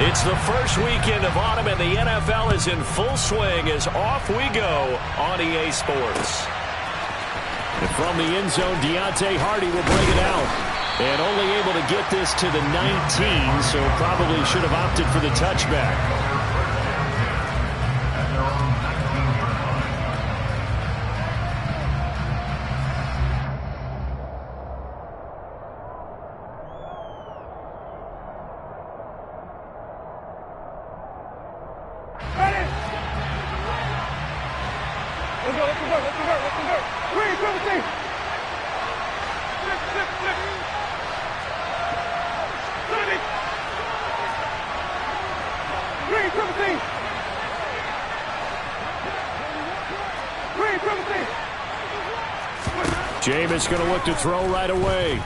It's the first weekend of autumn, and the NFL is in full swing as off we go on EA Sports. And from the end zone, Deontay Hardy will bring it out. And only able to get this to the 19, so probably should have opted for the touchback. Jameis going to look to throw right away.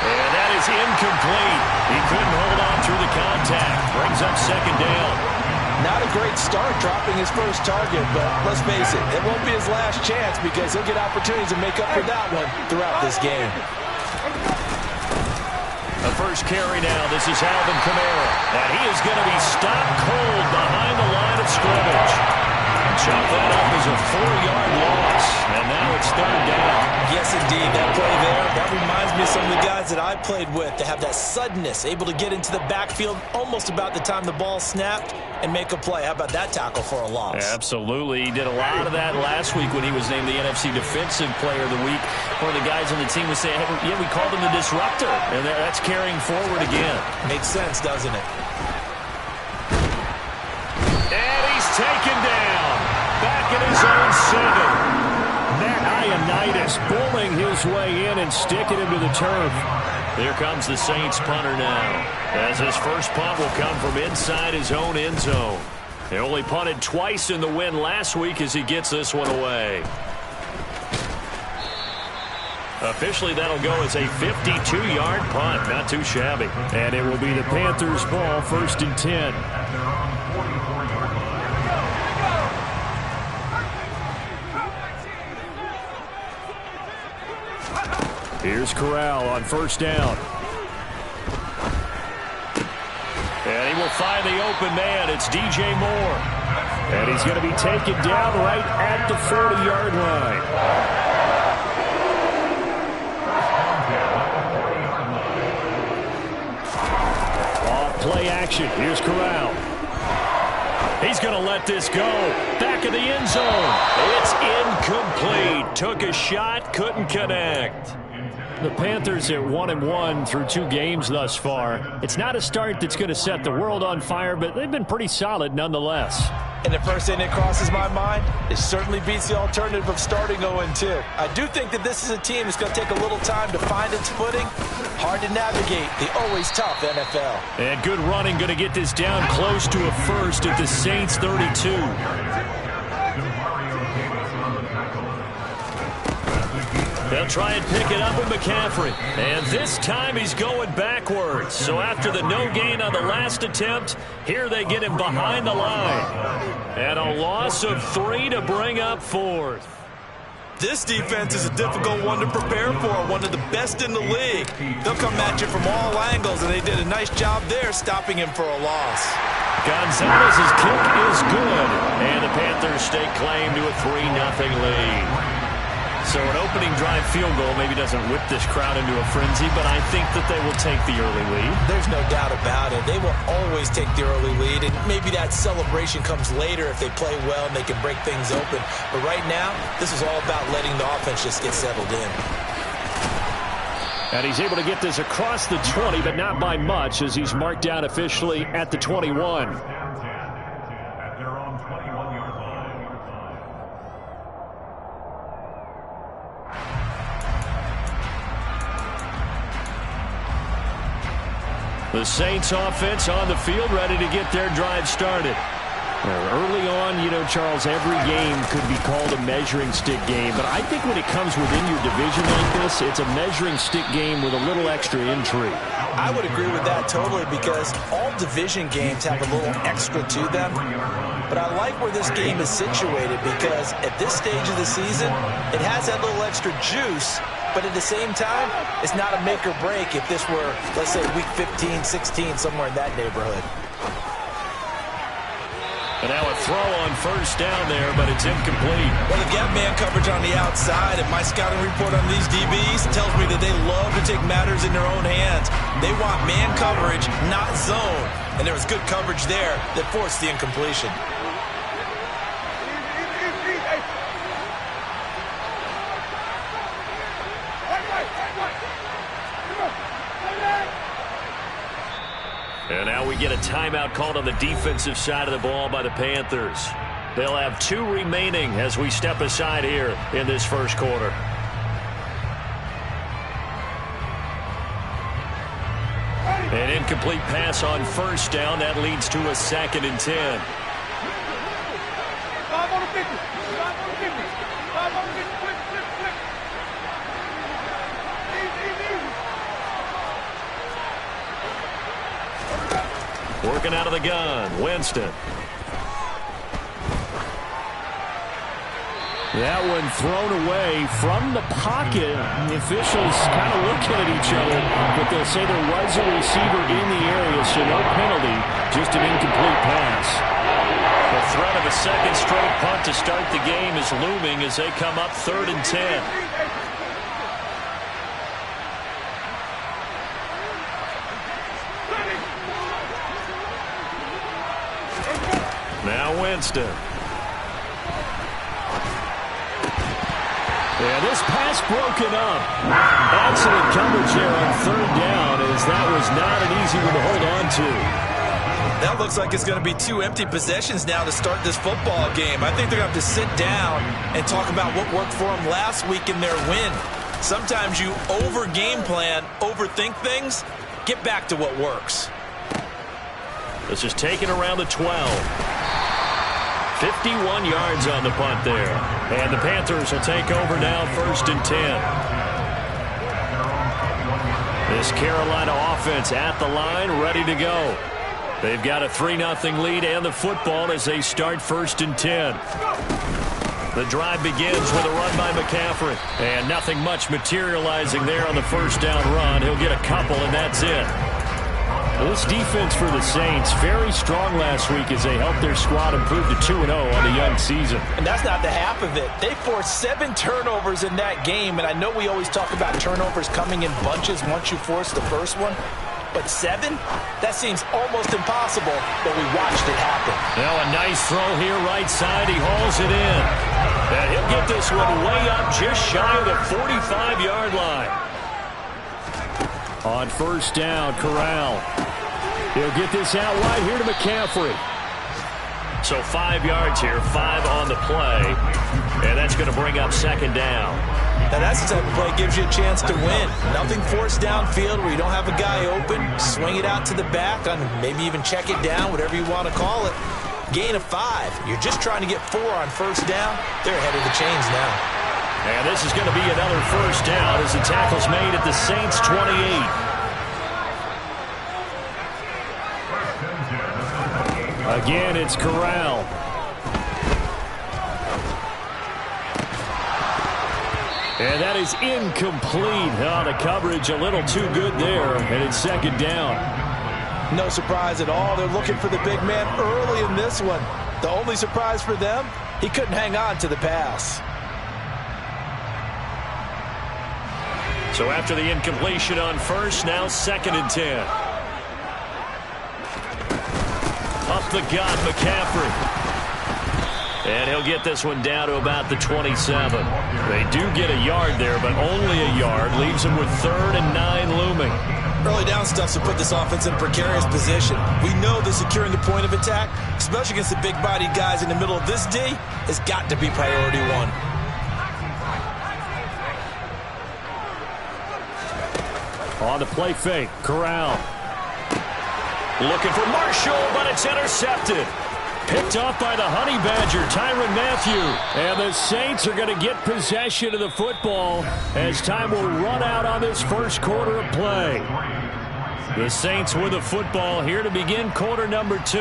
And that is incomplete. He couldn't hold on through the contact. Brings up second down. Not a great start dropping his first target, but let's face it, it won't be his last chance because he'll get opportunities to make up for that one throughout this game. The first carry now. This is Alvin Kamara. And he is going to be stopped cold behind the line of scrimmage. Chop that up as a 4-yard loss, and now it's third down. Yes, indeed. That play there, that reminds me of some of the guys that I played with. They have that suddenness, able to get into the backfield almost about the time the ball snapped and make a play. How about that tackle for a loss? Absolutely. He did a lot of that last week when he was named the NFC Defensive Player of the Week. One of the guys on the team was saying, hey, yeah, we called him the disruptor, and that's carrying forward again. Makes sense, doesn't it? And he's taken down. Back in his own 7. Matt Ioannidis bullying his way in and sticking him to the turf. Here comes the Saints punter now, as his first punt will come from inside his own end zone. He only punted twice in the win last week as he gets this one away. Officially, that'll go as a 52-yard punt. Not too shabby. And it will be the Panthers' ball, 1st and 10. Here's Corral on first down. And he will find the open man. It's DJ Moore. And he's going to be taken down right at the 40-yard line. Off play action. Here's Corral. He's going to let this go. Back of the end zone. It's incomplete. Took a shot, couldn't connect. The Panthers at 1-1 through 2 games thus far. It's not a start that's going to set the world on fire, but they've been pretty solid nonetheless. And the first thing that crosses my mind, it certainly beats the alternative of starting 0-2. I do think that this is a team that's going to take a little time to find its footing. Hard to navigate the always tough NFL. And good running, going to get this down close to a first at the Saints 32. They'll try and pick it up with McCaffrey. And this time he's going backwards. So after the no gain on the last attempt, here they get him behind the line. And a loss of 3 to bring up 4th. This defense is a difficult one to prepare for, one of the best in the league. They'll come at you from all angles, and they did a nice job there stopping him for a loss. Gonzalez's kick is good. And the Panthers stake claim to a 3-0 lead. So an opening drive field goal maybe doesn't whip this crowd into a frenzy, but I think that they will take the early lead. There's no doubt about it. They will always take the early lead, and maybe that celebration comes later if they play well and they can break things open. But right now, this is all about letting the offense just get settled in. And he's able to get this across the 20, but not by much, as he's marked down officially at the 21. The Saints offense on the field, ready to get their drive started. Early on, you know, Charles, every game could be called a measuring stick game. But I think when it comes within your division like this, it's a measuring stick game with a little extra intrigue. I would agree with that totally because all division games have a little extra to them. But I like where this game is situated because at this stage of the season, it has that little extra juice. But at the same time, it's not a make or break if this were, let's say, week 15, 16, somewhere in that neighborhood. And now a throw on first down there, but it's incomplete. Well, they've got man coverage on the outside, and my scouting report on these DBs tells me that they love to take matters in their own hands. They want man coverage, not zone. And there was good coverage there that forced the incompletion. And now we get a timeout called on the defensive side of the ball by the Panthers. They'll have 2 remaining as we step aside here in this first quarter. An incomplete pass on first down. That leads to a 2nd and 10. Working out of the gun, Winston. That one thrown away from the pocket. The officials kind of looking at each other, but they'll say there was a receiver in the area, so no penalty, just an incomplete pass. The threat of a second straight punt to start the game is looming as they come up 3rd and 10. Now Winston. Yeah, this pass broken up. Excellent coverage there on 3rd down as that was not an easy one to hold on to. That looks like it's going to be 2 empty possessions now to start this football game. I think they're going to have to sit down and talk about what worked for them last week in their win. Sometimes you over-game plan, overthink things. Get back to what works. This is taken around the 12. 51 yards on the punt there. And the Panthers will take over now 1st and 10. This Carolina offense at the line, ready to go. They've got a 3-0 lead and the football as they start 1st and 10. The drive begins with a run by McCaffrey. And nothing much materializing there on the first down run. He'll get a couple, and that's it. This defense for the Saints, very strong last week as they helped their squad improve to 2-0 on the young season. And that's not the half of it. They forced 7 turnovers in that game, and I know we always talk about turnovers coming in bunches once you force the first one. But 7? That seems almost impossible, but we watched it happen. Now a nice throw here right side. He hauls it in. And he'll get this one way up just shy of the 45-yard line. On first down, Corral. He'll get this out wide here to McCaffrey. So 5 yards here, 5 on the play. And that's going to bring up 2nd down. Now that's the type of play that gives you a chance to win. Nothing forced downfield where you don't have a guy open. Swing it out to the back, and maybe even check it down, whatever you want to call it. Gain of 5. You're just trying to get 4 on first down. They're ahead of the chains now. And this is going to be another first down as the tackle's made at the Saints' 28. Again, it's Corral. And that is incomplete. Oh, the coverage a little too good there, and it's 2nd down. No surprise at all. They're looking for the big man early in this one. The only surprise for them, he couldn't hang on to the pass. So after the incompletion on first, now 2nd and 10. Up the gut, McCaffrey. And he'll get this one down to about the 27. They do get a yard there, but only a yard. Leaves them with 3rd and 9 looming. Early down stuff to put this offense in a precarious position. We know that securing the point of attack, especially against the big-bodied guys in the middle of this D, has got to be priority 1. On the play fake, Corral. Looking for Marshall, but it's intercepted. Picked off by the Honey Badger, Tyrann Mathieu. And the Saints are going to get possession of the football as time will run out on this first quarter of play. The Saints with the football here to begin quarter number 2.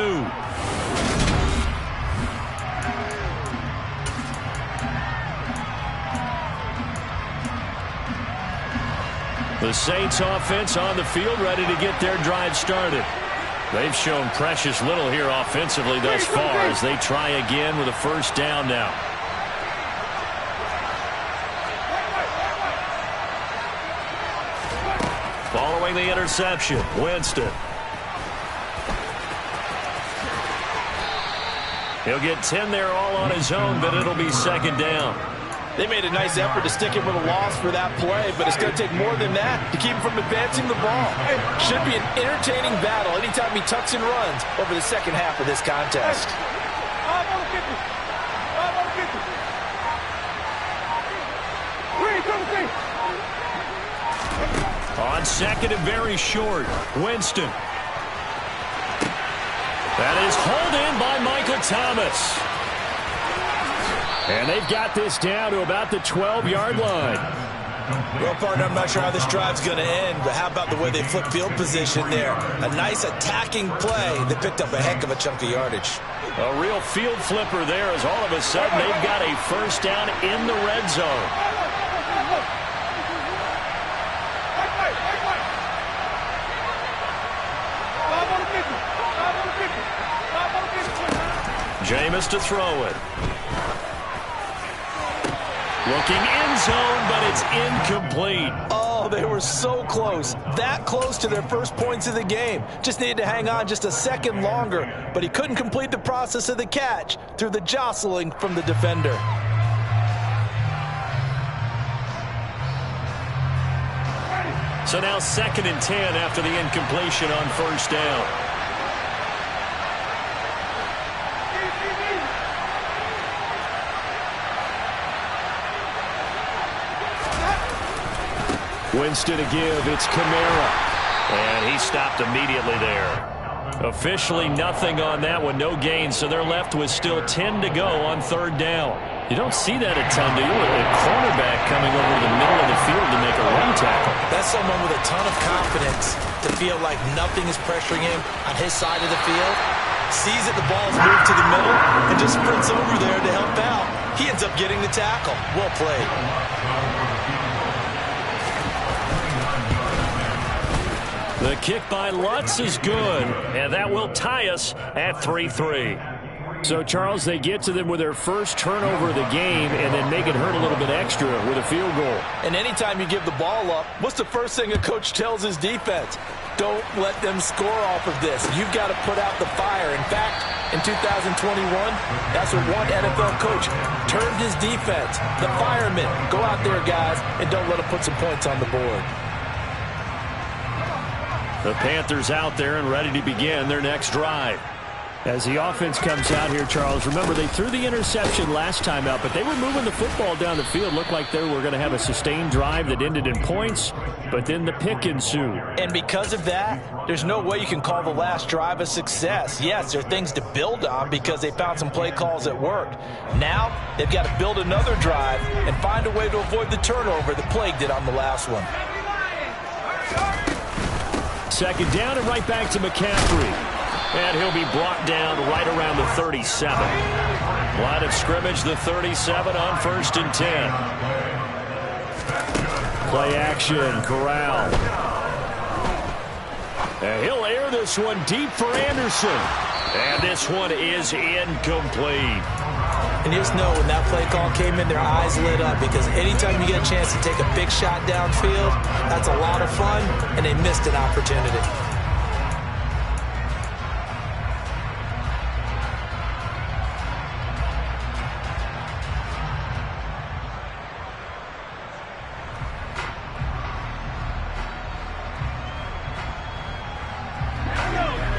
The Saints offense on the field, ready to get their drive started. They've shown precious little here offensively thus far as they try again with a first down now. Following the interception, Winston. He'll get 10 there all on his own, but it'll be second down. They made a nice effort to stick him with a loss for that play, but it's going to take more than that to keep him from advancing the ball. Should be an entertaining battle anytime he tucks and runs over the second half of this contest. On second and very short, Winston. That is hauled in by Michael Thomas. And they've got this down to about the 12-yard line. Well, partner, I'm not sure how this drive's going to end, but how about the way they flip field position there? A nice attacking play that picked up a heck of a chunk of yardage. A real field flipper there as all of a sudden they've got a first down in the red zone. Jameis to throw it. Looking end zone, but it's incomplete. Oh, they were so close. That close to their first points of the game. Just needed to hang on just a second longer, but he couldn't complete the process of the catch through the jostling from the defender. So now second and 10 after the incompletion on first down. Winston to give, it's Kamara. And he stopped immediately there. Officially nothing on that one, no gain, so they're left with still 10 to go on third down. You don't see that a ton, do you? A cornerback coming over to the middle of the field to make a run tackle. That's someone with a ton of confidence to feel like nothing is pressuring him on his side of the field. Sees that the ball's moved to the middle and just sprints over there to help out. He ends up getting the tackle. Well played. The kick by Lutz is good, and that will tie us at 3-3. So, Charles, they get to them with their first turnover of the game and then make it hurt a little bit extra with a field goal. And anytime you give the ball up, what's the first thing a coach tells his defense? Don't let them score off of this. You've got to put out the fire. In fact, in 2021, that's what one NFL coach termed his defense. The firemen. Go out there, guys, and don't let them put some points on the board. The Panthers out there and ready to begin their next drive. As the offense comes out here, Charles, remember they threw the interception last time out, but they were moving the football down the field. Looked like they were going to have a sustained drive that ended in points, but then the pick ensued. And because of that, there's no way you can call the last drive a success. Yes, there are things to build on because they found some play calls that worked. Now, they've got to build another drive and find a way to avoid the turnover that plagued it on the last one. Second down and right back to McCaffrey. And he'll be brought down right around the 37. Line of scrimmage, the 37 on first and 10. Play action, Corral. And he'll air this one deep for Anderson. And this one is incomplete. And just know when that play call came in, their eyes lit up because anytime you get a chance to take a big shot downfield, that's a lot of fun, and they missed an opportunity.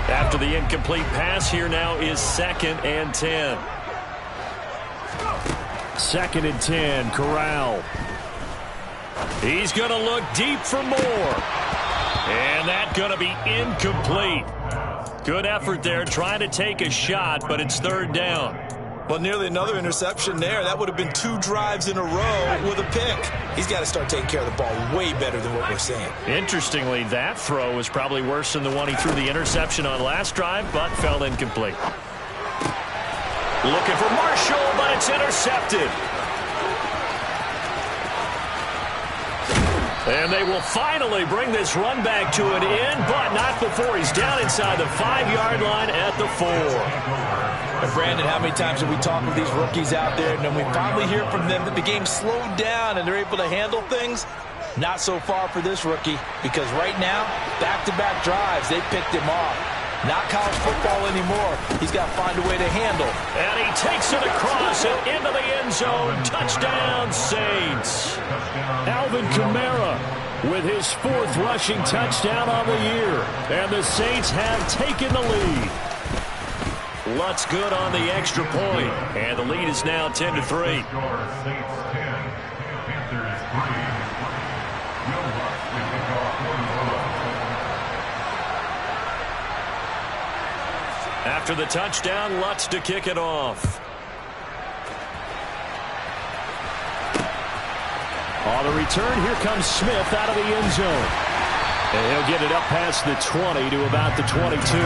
After the incomplete pass, here now is second and 10. Second and 10, Corral. He's going to look deep for more. And that's going to be incomplete. Good effort there, trying to take a shot, but it's third down. Well, nearly another interception there. That would have been 2 drives in a row with a pick. He's got to start taking care of the ball way better than what we're seeing. Interestingly, that throw was probably worse than the one he threw the interception on last drive, but fell incomplete. Looking for Marshall, but it's intercepted. And they will finally bring this run back to an end, but not before he's down inside the 5-yard line at the 4. And Brandon, how many times have we talked with these rookies out there, and then we finally hear from them that the game slowed down and they're able to handle things? Not so far for this rookie, because right now, back-to-back drives, they picked him off. Not college football anymore. He's got to find a way to handle. And he takes it across and into the end zone. Touchdown, Saints. Alvin Kamara with his 4th rushing touchdown on the year. And the Saints have taken the lead. Lutz good on the extra point. And the lead is now 10-3. After the touchdown, Lutz to kick it off. On the return, here comes Smith out of the end zone. And he'll get it up past the 20 to about the 22.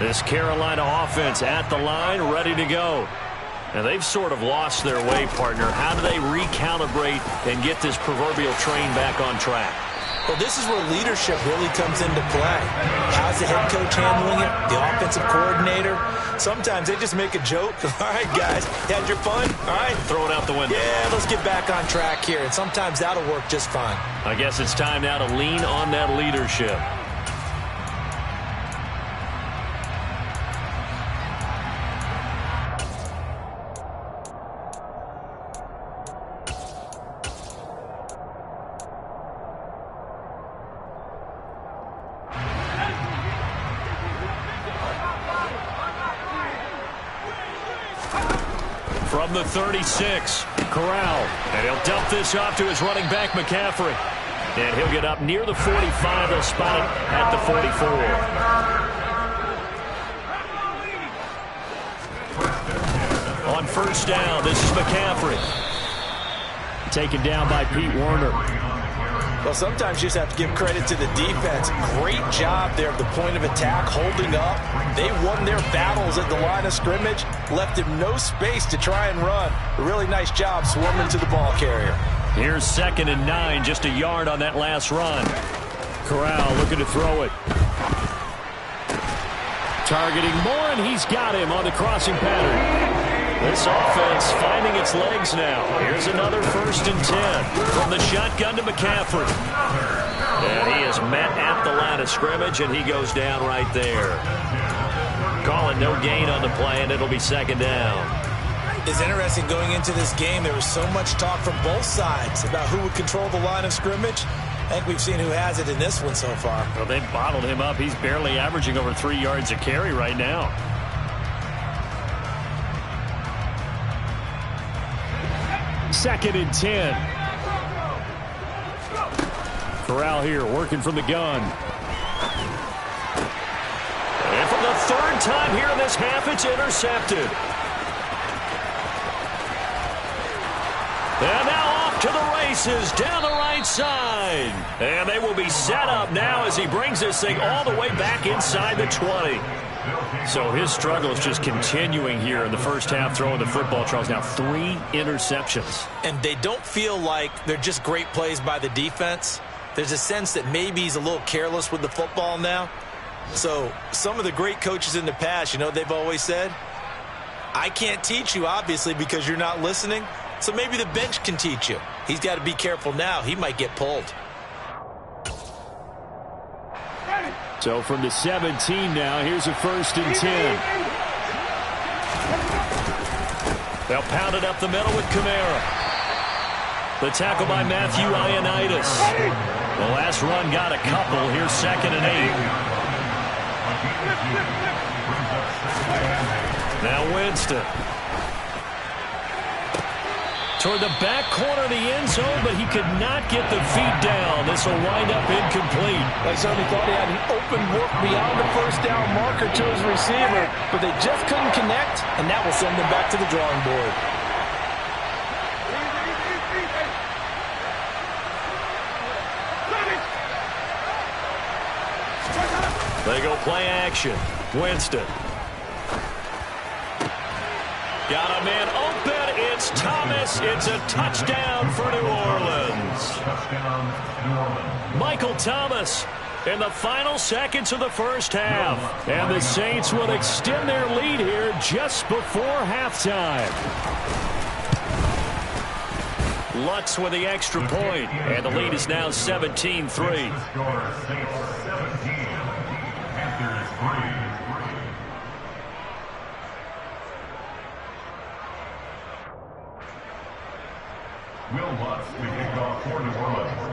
This Carolina offense at the line, ready to go. And they've sort of lost their way, partner. How do they recalibrate and get this proverbial train back on track? Well, this is where leadership really comes into play. How's the head coach handling it? The offensive coordinator? Sometimes they just make a joke. All right, guys, you had your fun? All right. Throw it out the window. Yeah, let's get back on track here. And sometimes that'll work just fine. I guess it's time now to lean on that leadership. From the 36, Corral. And he'll dump this off to his running back, McCaffrey. And he'll get up near the 45. They'll spot it at the 44. On first down, this is McCaffrey. Taken down by Pete Werner. Well, sometimes you just have to give credit to the defense. Great job there at the point of attack, holding up. They won their battles at the line of scrimmage, left him no space to try and run. A really nice job swarming to the ball carrier. Here's 2nd and 9, just a yard on that last run. Corral looking to throw it. Targeting Moore, and he's got him on the crossing pattern. This offense finding its legs now. Here's another 1st and 10 from the shotgun to McCaffrey. And he is met at the line of scrimmage, and he goes down right there. Calling no gain on the play, and it'll be 2nd down. It's interesting going into this game. There was so much talk from both sides about who would control the line of scrimmage. I think we've seen who has it in this one so far. Well, they bottled him up. He's barely averaging over 3 yards a carry right now. Second and 10. Corral here working from the gun. And for the 3rd time here in this half, it's intercepted. And now off to the races down the right side. And they will be set up now as he brings this thing all the way back inside the 20. So his struggle is just continuing here in the first half, throwing the football. Charles, now 3 interceptions. And they don't feel like they're just great plays by the defense. There's a sense that maybe he's a little careless with the football now. So some of the great coaches in the past, you know, they've always said, I can't teach you, obviously, because you're not listening. So maybe the bench can teach you. He's got to be careful now. He might get pulled. So from the 17 now, here's a 1st and 10. They'll pound it up the middle with Kamara. The tackle by Matthew Ioannidis. The last run got a couple. Here's 2nd and 8. Now Winston. Toward the back corner of the end zone, but he could not get the feet down. This will wind up incomplete. They certainly thought he had an open look beyond the first down marker to his receiver, but they just couldn't connect, and that will send them back to the drawing board. They go play action. Winston. Got a man open. It's Thomas. It's a touchdown for New Orleans. Michael Thomas in the final seconds of the first half. And the Saints will extend their lead here just before halftime. Lutz with the extra point, and the lead is now 17-3.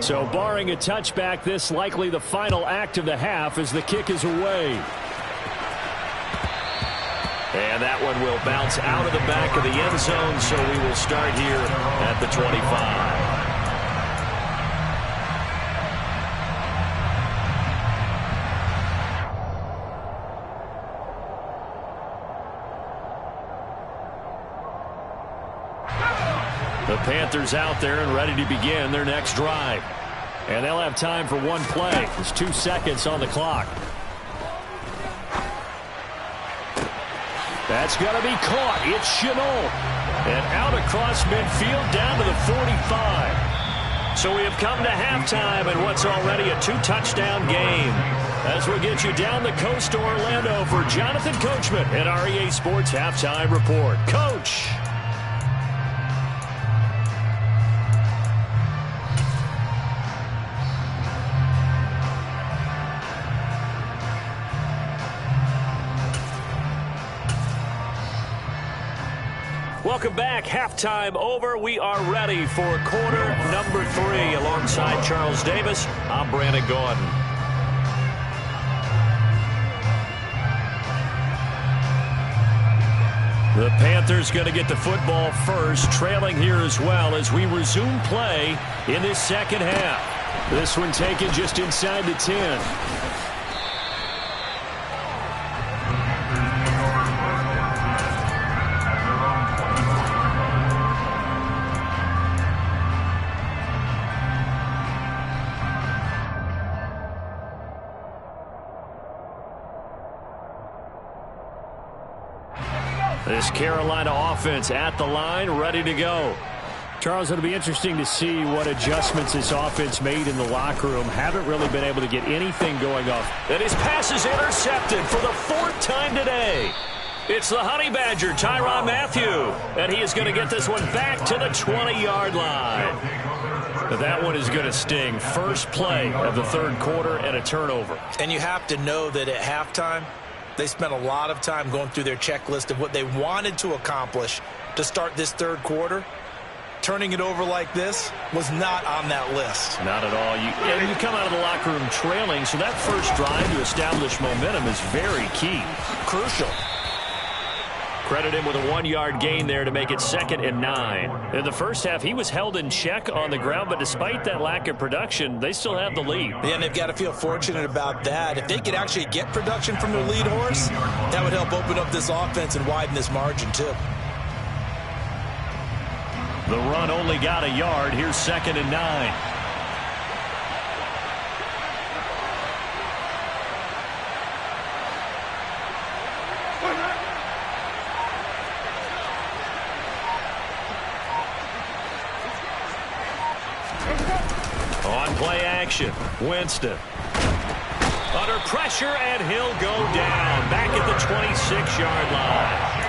So barring a touchback, this likely the final act of the half as the kick is away. And that one will bounce out of the back of the end zone, so we will start here at the 25. The Panthers out there and ready to begin their next drive. And they'll have time for one play. There's 2 seconds on the clock. That's going to be caught. It's Chenault. And out across midfield down to the 45. So we have come to halftime in what's already a 2-touchdown game. As we get you down the coast to Orlando for Jonathan Coachman at our EA Sports Halftime Report. Coach. Welcome back. Halftime over. We are ready for quarter number 3. Alongside Charles Davis, I'm Brandon Gordon. The Panthers going to get the football first, trailing here as well as we resume play in this second half. This one taken just inside the 10. This Carolina offense at the line, ready to go. Charles, it'll be interesting to see what adjustments this offense made in the locker room. Haven't really been able to get anything going off. And his pass is intercepted for the 4th time today. It's the Honey Badger, Tyrann Mathieu. And he is going to get this one back to the 20-yard line. But that one is going to sting. First play of the 3rd quarter and a turnover. And you have to know that at halftime, they spent a lot of time going through their checklist of what they wanted to accomplish to start this 3rd quarter. Turning it over like this was not on that list. Not at all. You come out of the locker room trailing, so that first drive to establish momentum is very key. Crucial. Credit him with a 1-yard gain there to make it 2nd and 9. In the first half, he was held in check on the ground, but despite that lack of production, they still have the lead. Yeah, and they've got to feel fortunate about that. If they could actually get production from their lead horse, that would help open up this offense and widen this margin, too. The run only got a yard. Here's 2nd and 9. On play action, Winston. Under pressure, and he'll go down. Back at the 26-yard line.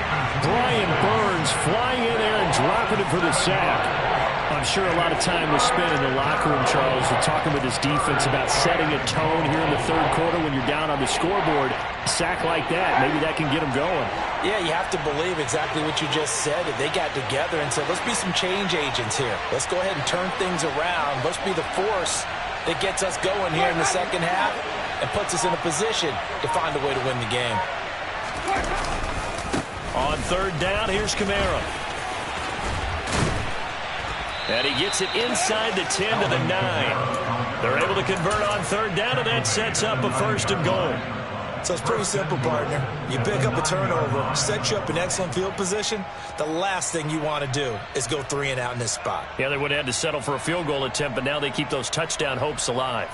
Brian Burns flying in there and dropping it for the sack. I'm sure a lot of time was spent in the locker room, Charles, talking with his defense about setting a tone here in the 3rd quarter when you're down on the scoreboard. A sack like that, maybe that can get them going. Yeah, you have to believe exactly what you just said. That they got together and said, let's be some change agents here. Let's go ahead and turn things around. Let's be the force that gets us going here in the second half and puts us in a position to find a way to win the game. On 3rd down, here's Kamara. And he gets it inside the 10 to the 9. They're able to convert on third down, and that sets up a 1st and goal. So it's pretty simple, partner. You pick up a turnover, set you up in excellent field position. The last thing you want to do is go 3 and out in this spot. Yeah, they would have had to settle for a field goal attempt, but now they keep those touchdown hopes alive.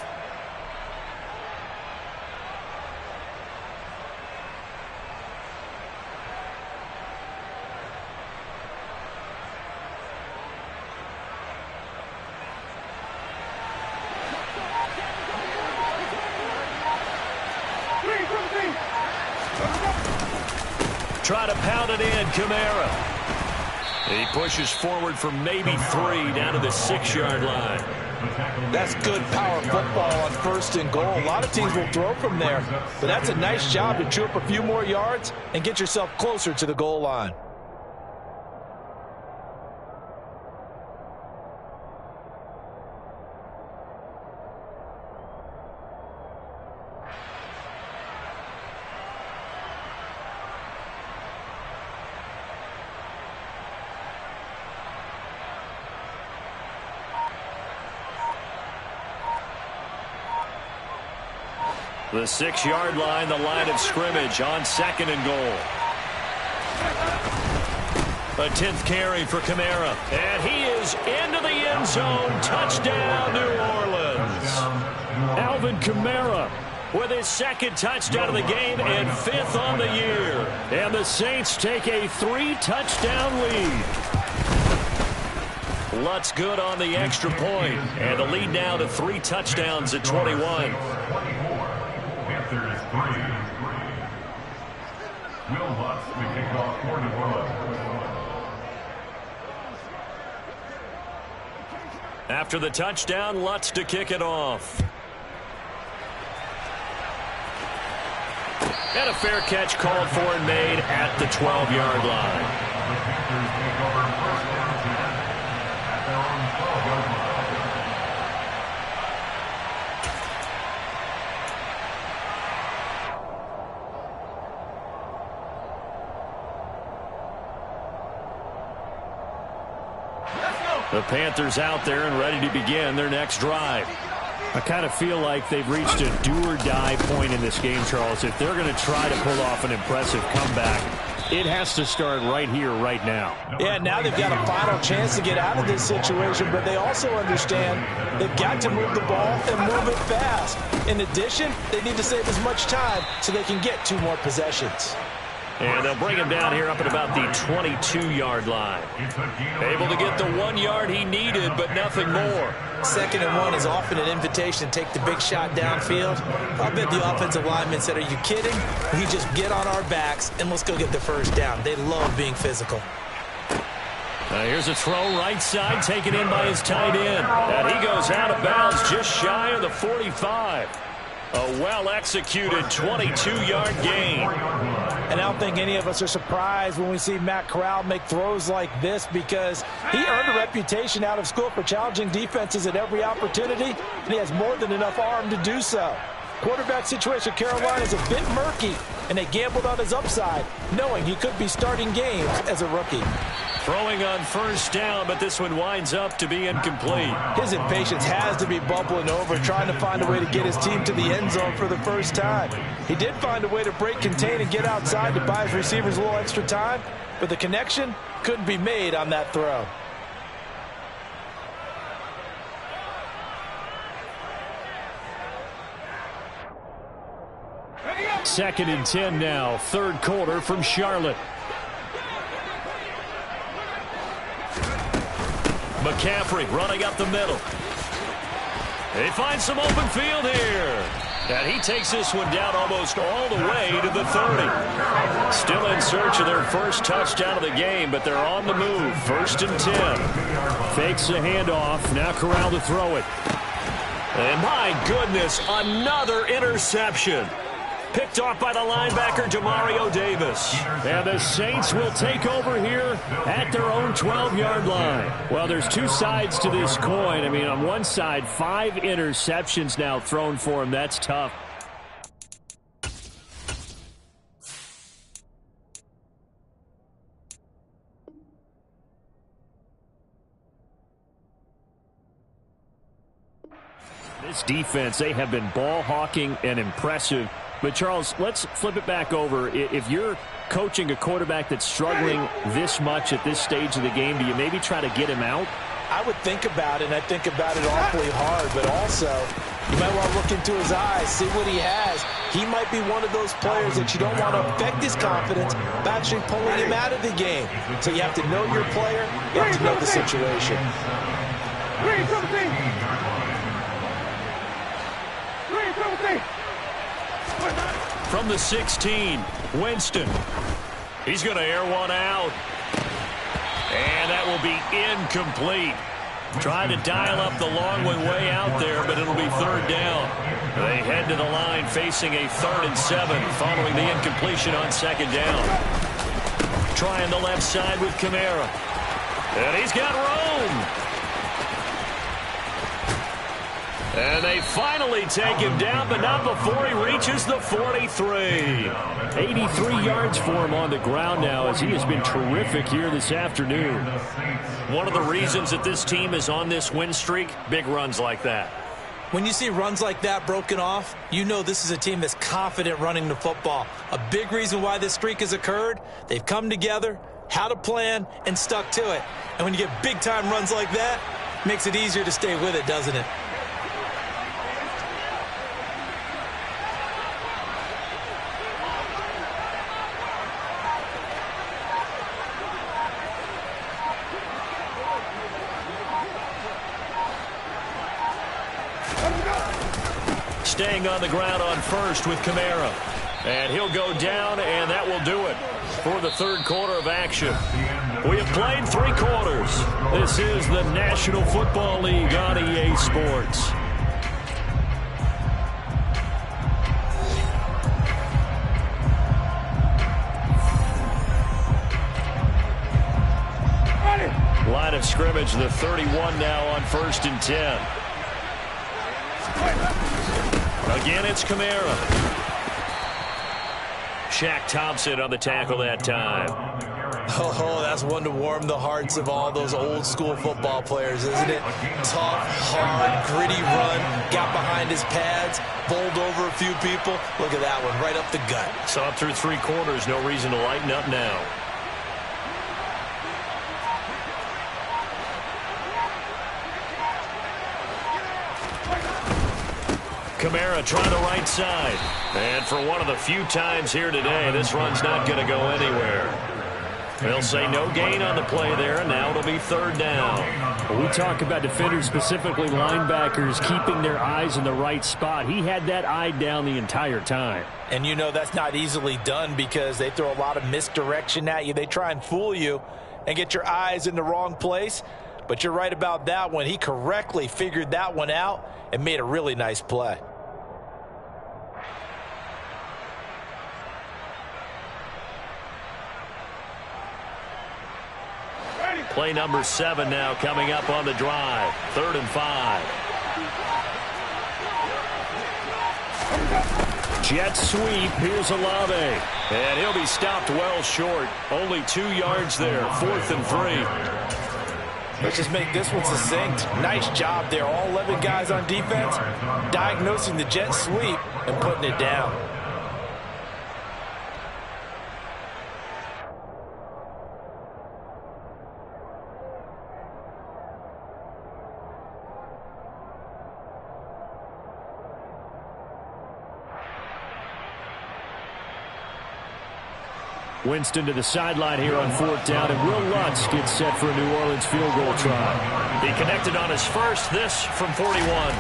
Try to pound it in, Kamara. He pushes forward for maybe 3 down to the 6-yard line. That's good power football on 1st and goal. A lot of teams will throw from there, but that's a nice job to chew up a few more yards and get yourself closer to the goal line. The 6-yard line, the line of scrimmage on 2nd and goal. A 10th carry for Kamara. And he is into the end zone. Touchdown, New Orleans. Alvin Kamara with his 2nd touchdown of the game and 5th on the year. And the Saints take a 3-touchdown lead. Lutz good on the extra point. And the lead now to 3 touchdowns at 21. Panthers 3. Will Lutz, the kickoff for New Orleans. After the touchdown, Lutz to kick it off. And a fair catch called for and made at the 12-yard line. The Panthers take over 1st down 10 at their own 12-yard line. The Panthers out there and ready to begin their next drive. I kind of feel like they've reached a do-or-die point in this game, Charles. If they're going to try to pull off an impressive comeback, it has to start right here, right now. Yeah, now they've got a final chance to get out of this situation, but they also understand they've got to move the ball and move it fast. In addition, they need to save as much time so they can get 2 more possessions. And they'll bring him down here up at about the 22-yard line. Able to get the 1 yard he needed, but nothing more. 2nd and 1 is often an invitation to take the big shot downfield. I bet the offensive linemen said, are you kidding? We just get on our backs and let's go get the 1st down. They love being physical. Here's a throw right side, taken in by his tight end. And he goes out of bounds just shy of the 45. A well-executed 22-yard gain. And I don't think any of us are surprised when we see Matt Corral make throws like this because he earned a reputation out of school for challenging defenses at every opportunity, and he has more than enough arm to do so. Quarterback situation Carolina is a bit murky, and they gambled on his upside, knowing he could be starting games as a rookie. Throwing on 1st down, but this one winds up to be incomplete. His impatience has to be bubbling over, trying to find a way to get his team to the end zone for the 1st time. He did find a way to break, contain, and get outside to buy his receivers a little extra time, but the connection couldn't be made on that throw. Second and 10 now, 3rd quarter from Charlotte. McCaffrey running up the middle. They find some open field here. And he takes this one down almost all the way to the 30. Still in search of their 1st touchdown of the game, but they're on the move. 1st and 10. Fakes the handoff. Now Corral to throw it. And my goodness, another interception. Picked off by the linebacker, Demario Davis. And the Saints will take over here at their own 12-yard line. Well, there's 2 sides to this coin. I mean, on one side, 5 interceptions now thrown for him. That's tough. This defense, they have been ball hawking and impressive. But, Charles, let's flip it back over. If you're coaching a quarterback that's struggling this much at this stage of the game, do you maybe try to get him out? I would think about it, and I think about it awfully hard. But also, you might want to look into his eyes, see what he has. He might be one of those players that you don't want to affect his confidence by actually pulling him out of the game. So you have to know your player. You have to know the situation. From the 16, Winston. He's going to air one out. And that will be incomplete. Trying to dial up the long way out there, but it'll be third down. They head to the line facing a 3rd and 7 following the incompletion on 2nd down. Trying the left side with Kamara. And he's got room. And they finally take him down, but not before he reaches the 43. 83 yards for him on the ground now, as he has been terrific here this afternoon. One of the reasons that this team is on this win streak, big runs like that. When you see runs like that broken off, you know this is a team that's confident running the football. A big reason why this streak has occurred, they've come together, had a plan, and stuck to it. And when you get big-time runs like that, it makes it easier to stay with it, doesn't it? Staying on the ground on first with Kamara. And he'll go down, and that will do it for the 3rd quarter of action. We have played 3 quarters. This is the National Football League on EA Sports. Line of scrimmage, the 31 now on 1st and 10. Again, it's Kamara. Shaq Thompson on the tackle that time. Oh, that's one to warm the hearts of all those old-school football players, isn't it? Tough, hard, gritty run, got behind his pads, bowled over a few people. Look at that one, right up the gut. So up through 3 quarters, no reason to lighten up now. Kamara trying the right side. And for one of the few times here today, this run's not going to go anywhere. They'll say no gain on the play there, and now it'll be 3rd down. Well, we talk about defenders, specifically linebackers, keeping their eyes in the right spot. He had that eye down the entire time. And you know that's not easily done because they throw a lot of misdirection at you. They try and fool you and get your eyes in the wrong place. But you're right about that one. He correctly figured that one out and made a really nice play. Play number 7 now coming up on the drive. 3rd and 5. Jet sweep. Here's Olave. And he'll be stopped well short. Only 2 yards there. 4th and 3. Let's just make this one succinct. Nice job there. All 11 guys on defense diagnosing the jet sweep and putting it down. Winston to the sideline here on 4th down, and Will Lutz gets set for a New Orleans field goal try. He connected on his first, this from 41.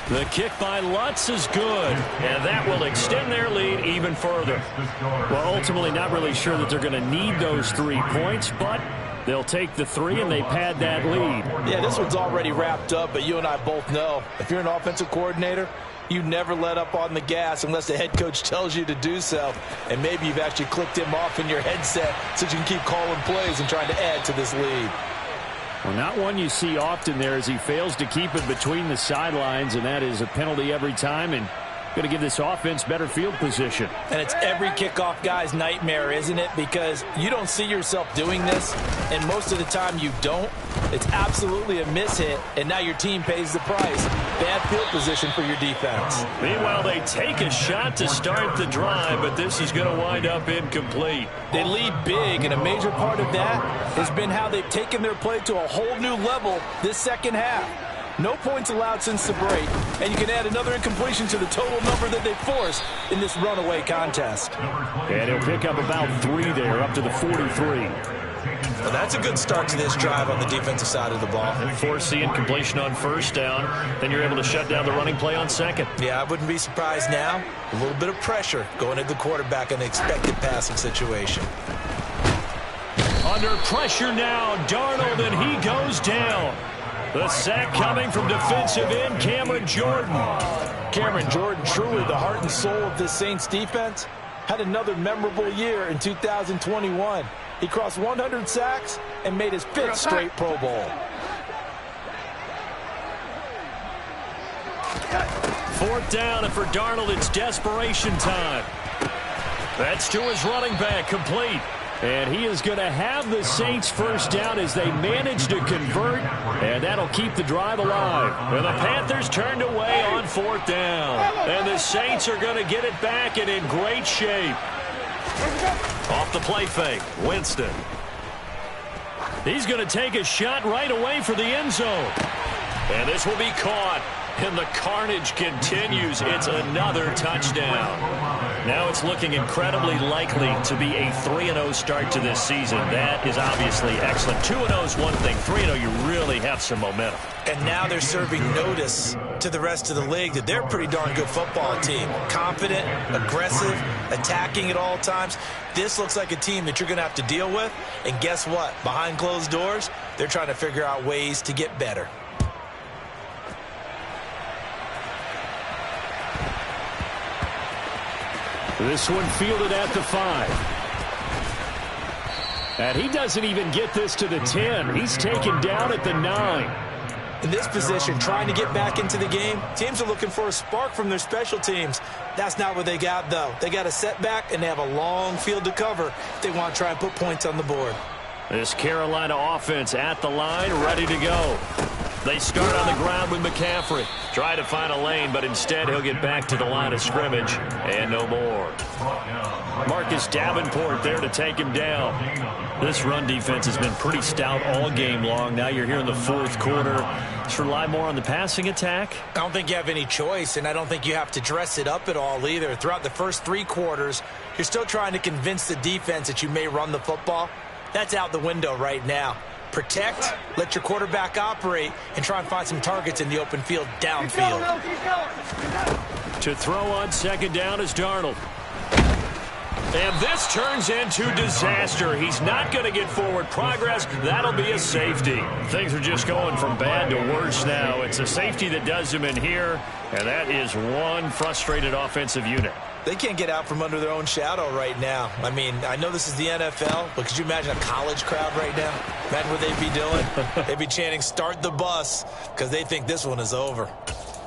The kick by Lutz is good, and that will extend their lead even further. Well, ultimately not really sure that they're going to need those 3 points, but they'll take the 3 and they pad that lead. Yeah, this one's already wrapped up, but you and I both know if you're an offensive coordinator, you never let up on the gas unless the head coach tells you to do so. And maybe you've actually clicked him off in your headset so you can keep calling plays and trying to add to this lead. Well, not one you see often there as he fails to keep it between the sidelines, and that is a penalty every time. And Going to give this offense better field position. And it's every kickoff guy's nightmare, isn't it? Because you don't see yourself doing this, and most of the time you don't. It's absolutely a mishit, and now your team pays the price. Bad field position for your defense. Meanwhile, they take a shot to start the drive, but this is going to wind up incomplete. They lead big, and a major part of that has been how they've taken their play to a whole new level this second half. No points allowed since the break, and you can add another incompletion to the total number that they forced in this runaway contest. And he'll pick up about 3 there, up to the 43. Well, that's a good start to this drive on the defensive side of the ball. Force the incompletion on first down, then you're able to shut down the running play on second. Yeah, I wouldn't be surprised now. A little bit of pressure going at the quarterback in an expected passing situation. Under pressure now, Darnold, and he goes down. The sack coming from defensive end, Cameron Jordan. Cameron Jordan, truly the heart and soul of this Saints defense, had another memorable year in 2021. He crossed 100 sacks and made his 5th straight Pro Bowl. 4th down, and for Darnold, it's desperation time. That's to his running back, complete. And he is going to have the Saints first down as they manage to convert, and that'll keep the drive alive. And the Panthers turned away on 4th down. And the Saints are going to get it back and in great shape. Off the play fake, Winston. He's going to take a shot right away for the end zone. And this will be caught. And the carnage continues. It's another touchdown. Now it's looking incredibly likely to be a 3-0 start to this season. That is obviously excellent. 2-0 is one thing. 3-0, you really have some momentum. And now they're serving notice to the rest of the league that they're a pretty darn good football team. Confident, aggressive, attacking at all times. This looks like a team that you're going to have to deal with. And guess what? Behind closed doors, they're trying to figure out ways to get better. This one fielded at the 5. And he doesn't even get this to the 10. He's taken down at the 9. In this position, trying to get back into the game, teams are looking for a spark from their special teams. That's not what they got, though. They got a setback, and they have a long field to cover if they want to try and put points on the board. This Carolina offense at the line, ready to go. They start on the ground with McCaffrey. Try to find a lane, but instead he'll get back to the line of scrimmage. And no more. Marcus Davenport there to take him down. This run defense has been pretty stout all game long. Now you're here in the 4th quarter. Let's rely more on the passing attack. I don't think you have any choice, and I don't think you have to dress it up at all either. Throughout the first 3 quarters, you're still trying to convince the defense that you may run the football. That's out the window right now. Protect, let your quarterback operate, and try and find some targets in the open field downfield. To throw on 2nd down is Darnold. And this turns into disaster. He's not going to get forward progress. That'll be a safety. Things are just going from bad to worse now. It's a safety that does him in here, and that is one frustrated offensive unit. They can't get out from under their own shadow right now. I mean, I know this is the NFL, but could you imagine a college crowd right now? Imagine what they'd be doing. They'd be chanting, "Start the bus," because they think this one is over.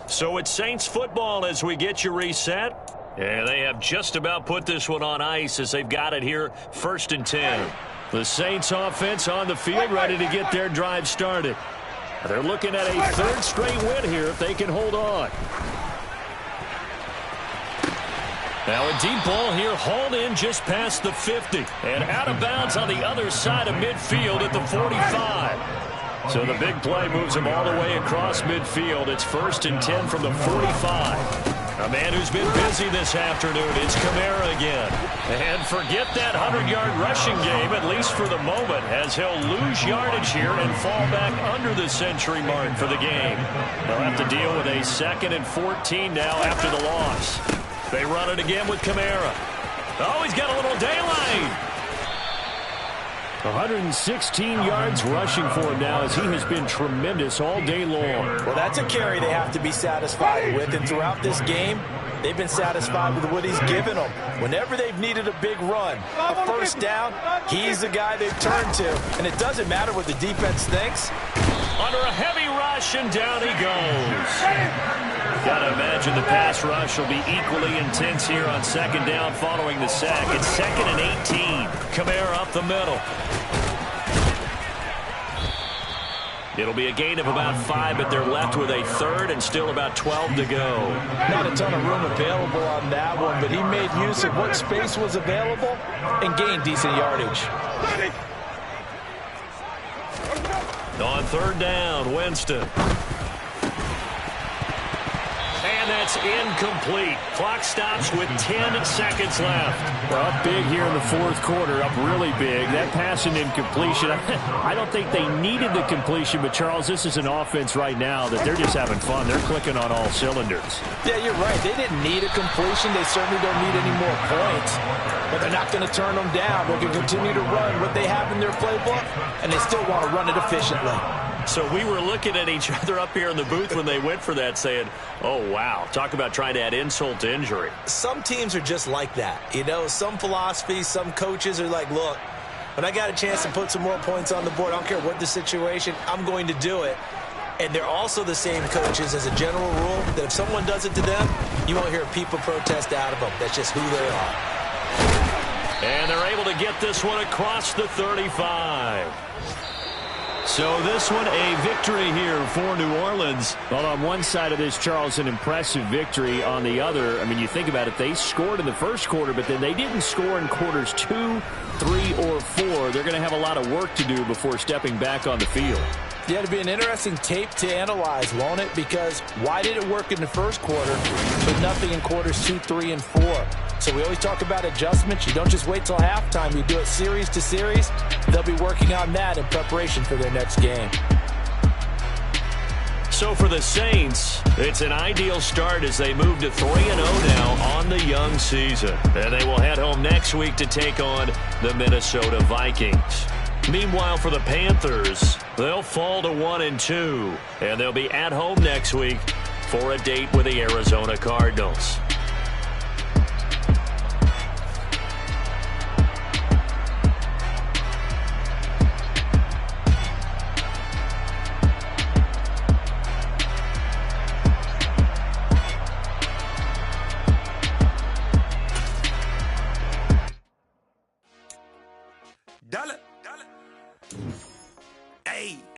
So it's Saints football as we get you reset. And they have just about put this one on ice as they've got it here, 1st and 10. The Saints offense on the field, ready to get their drive started. They're looking at a 3rd straight win here if they can hold on. Now a deep ball here, hauled in just past the 50. And out of bounds on the other side of midfield at the 45. So the big play moves him all the way across midfield. It's 1st and 10 from the 45. A man who's been busy this afternoon, it's Kamara again. And forget that 100-yard rushing game, at least for the moment, as he'll lose yardage here and fall back under the century mark for the game. They'll have to deal with a 2nd and 14 now after the loss. They run it again with Kamara. Oh, he's got a little daylight. 116 yards rushing for him now as he has been tremendous all day long. Well, that's a carry they have to be satisfied with. And throughout this game, they've been satisfied with what he's given them. Whenever they've needed a big run, a 1st down, he's the guy they've turned to. And it doesn't matter what the defense thinks. under a heavy rush, and down he goes. Got to imagine the pass rush will be equally intense here on second down following the sack. It's 2nd and 18. Kamara up the middle. It'll be a gain of about 5, but they're left with a 3rd and still about 12 to go. Not a ton of room available on that one, but he made use of what space was available and gained decent yardage. On 3rd down, Winston. And that's incomplete. Clock stops with 10 seconds left. Well, up big here in the 4th quarter, up really big. That pass and incompletion, I don't think they needed the completion, but Charles, this is an offense right now that they're just having fun. They're clicking on all cylinders. Yeah, you're right. They didn't need a completion. They certainly don't need any more points. But they're not going to turn them down. They're going to continue to run what they have in their playbook, and they still want to run it efficiently. So we were looking at each other up here in the booth when they went for that saying, oh, wow, talk about trying to add insult to injury. Some teams are just like that. You know, some philosophies, some coaches are like, look, when I got a chance to put some more points on the board, I don't care what the situation, I'm going to do it. And they're also the same coaches as a general rule that if someone does it to them, you won't hear people protest out of them. That's just who they are. And they're able to get this one across the 35. So this one, a victory here for New Orleans. Well, on one side of this, Charles, an impressive victory. On the other, I mean, you think about it, they scored in the first quarter, but then they didn't score in quarters 2, 3, or 4. They're going to have a lot of work to do before stepping back on the field. Yeah, it'll be an interesting tape to analyze, won't it? Because why did it work in the first quarter, but nothing in quarters 2, 3, and 4? So we always talk about adjustments. You don't just wait till halftime. You do it series to series. They'll be working on that in preparation for their next game. So for the Saints, it's an ideal start as they move to 3-0 now on the young season. And they will head home next week to take on the Minnesota Vikings. Meanwhile, for the Panthers, they'll fall to 1-2. And they'll be at home next week for a date with the Arizona Cardinals.